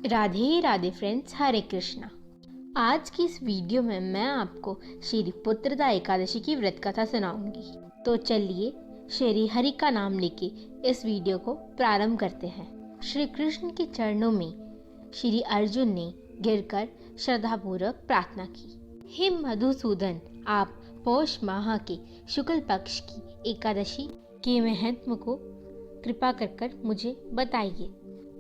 Radhe Radhe friends, हरे कृष्णा। आज की इस वीडियो में मैं आपको श्री पुत्रदा एकादशी की व्रत कथा सुनाऊंगी। तो चलिए श्री हरि का नाम लेके इस वीडियो को प्रारंभ करते हैं। श्री कृष्ण के चरणों में श्री अर्जुन ने गिरकर श्रद्धापूर्वक प्रार्थना की, हे मधुसूदन, आप पौष माह के शुक्ल पक्ष की एकादशी के महत्व को कृपा कर मुझे बताइए।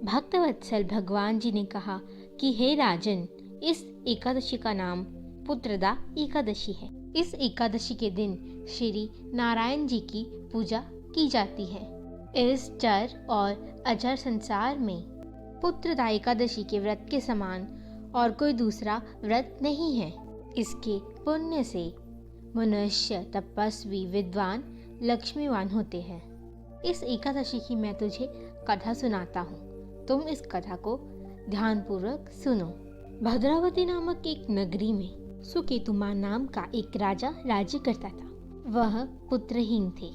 भक्तवत्सल भगवान जी ने कहा कि हे राजन, इस एकादशी का नाम पुत्रदा एकादशी है। इस एकादशी के दिन श्री नारायण जी की पूजा की जाती है। इस चर और अचर संसार में पुत्रदा एकादशी के व्रत के समान और कोई दूसरा व्रत नहीं है। इसके पुण्य से मनुष्य तपस्वी, विद्वान, लक्ष्मीवान होते हैं। इस एकादशी की मैं तुझे कथा सुनाता हूँ, तुम इस कथा को ध्यानपूर्वक सुनो। भद्रावती नामक एक नगरी में सुकेतुमान नाम का एक राजा राज्य करता था। वह पुत्रहीन थे।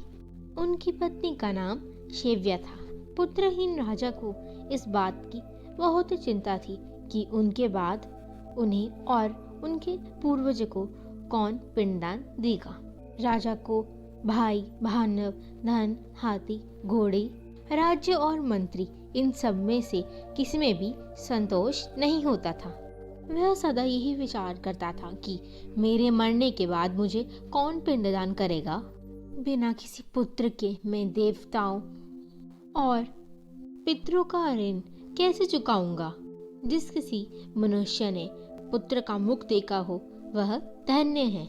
उनकी पत्नी का नाम शेव्या था। पुत्रहीन राजा को इस बात की बहुत चिंता थी कि उनके बाद उन्हें और उनके पूर्वज को कौन पिंडदान देगा। राजा को भाई, भानव, धन, हाथी, घोड़े, राज्य और मंत्री, इन सब में से किसी में भी संतोष नहीं होता था। वह सदा यही विचार करता था कि मेरे मरने के बाद मुझे कौन पिंडदान करेगा। बिना किसी पुत्र के मैं देवताओं और पितरों का ऋण कैसे चुकाऊंगा। जिस किसी मनुष्य ने पुत्र का मुख देखा हो वह धन्य है।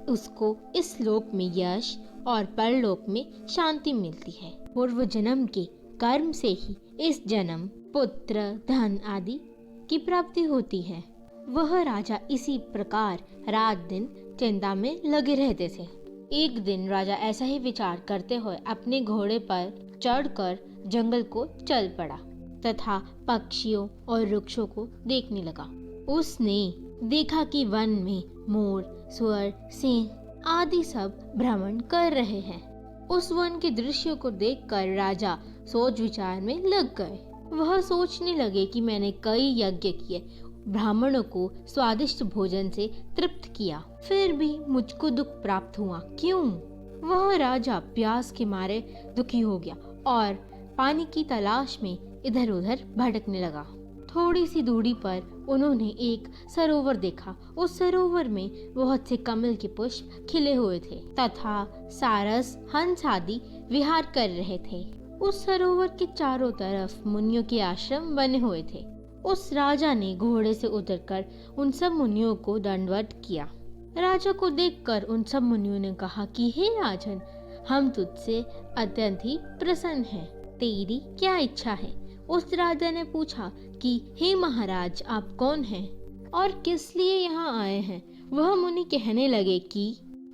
उसको इस लोक में यश और परलोक में शांति मिलती है। पूर्व जन्म के कर्म से ही इस जन्म पुत्र, धन आदि की प्राप्ति होती है। वह राजा इसी प्रकार रात दिन चिंता में लगे रहते थे। एक दिन राजा ऐसा ही विचार करते हुए अपने घोड़े पर चढ़कर जंगल को चल पड़ा तथा पक्षियों और वृक्षों को देखने लगा। उसने देखा कि वन में मोर, सुअर, सिंह आदि सब भ्रमण कर रहे हैं। उस वन के दृश्य को देखकर राजा सोच विचार में लग गए। वह सोचने लगे कि मैंने कई यज्ञ किए, ब्राह्मणों को स्वादिष्ट भोजन से तृप्त किया, फिर भी मुझको दुख प्राप्त हुआ, क्यों? वह राजा प्यास के मारे दुखी हो गया और पानी की तलाश में इधर उधर भटकने लगा। थोड़ी सी दूरी पर उन्होंने एक सरोवर देखा। उस सरोवर में बहुत से कमल के पुष्प खिले हुए थे तथा सारस, हंस आदि विहार कर रहे थे। उस सरोवर के चारों तरफ मुनियों के आश्रम बने हुए थे। उस राजा ने घोड़े से उतरकर उन सब मुनियों को दंडवत किया। राजा को देखकर उन सब मुनियों ने कहा कि हे राजन, हम तुझसे अत्यंत ही प्रसन्न हैं। तेरी क्या इच्छा है? उस राजा ने पूछा कि हे महाराज, आप कौन हैं और किस लिए यहाँ आए हैं? वह मुनि कहने लगे कि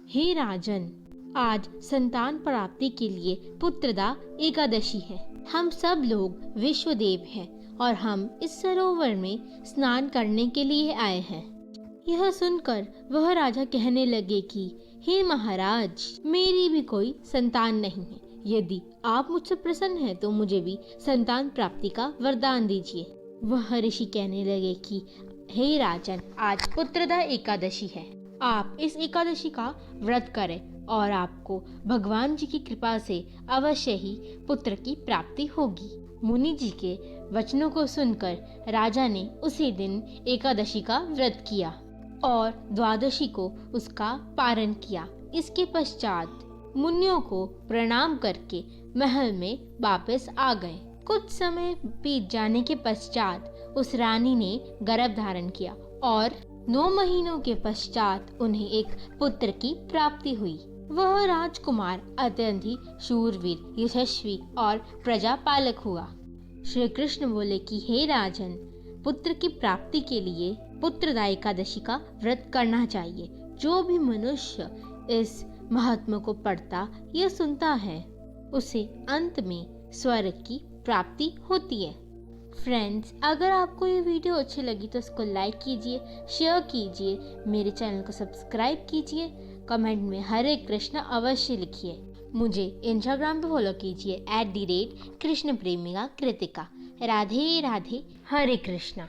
हे राजन, आज संतान प्राप्ति के लिए पुत्रदा एकादशी है। हम सब लोग विश्वदेव हैं और हम इस सरोवर में स्नान करने के लिए आए हैं। यह सुनकर वह राजा कहने लगे कि हे महाराज, मेरी भी कोई संतान नहीं है। यदि आप मुझसे प्रसन्न हैं तो मुझे भी संतान प्राप्ति का वरदान दीजिए। वह ऋषि कहने लगे कि हे राजन, आज पुत्रदा एकादशी है। आप इस एकादशी का व्रत करें और आपको भगवान जी की कृपा से अवश्य ही पुत्र की प्राप्ति होगी। मुनि जी के वचनों को सुनकर राजा ने उसी दिन एकादशी का व्रत किया और द्वादशी को उसका पारण किया। इसके पश्चात मुनियों को प्रणाम करके महल में वापस आ गए। कुछ समय बीत जाने के पश्चात उस रानी ने गर्भ धारण किया और 9 महीनों के पश्चात उन्हें एक पुत्र की प्राप्ति हुई। वह राजकुमार अत्यंत ही शूरवीर, यशस्वी और प्रजापालक हुआ। श्री कृष्ण बोले कि हे राजन, पुत्र की प्राप्ति के लिए पुत्रदा एकादशी का व्रत करना चाहिए। जो भी मनुष्य इस महात्मा को पढ़ता या सुनता है उसे अंत में स्वर्ग की प्राप्ति होती है। फ्रेंड्स, अगर आपको ये वीडियो अच्छी लगी तो इसको लाइक कीजिए, शेयर कीजिए, मेरे चैनल को सब्सक्राइब कीजिए, कमेंट में हरे कृष्ण अवश्य लिखिए। मुझे इंस्टाग्राम पे फॉलो कीजिए @कृष्ण प्रेमिका कृतिका। राधे राधे, हरे कृष्णा।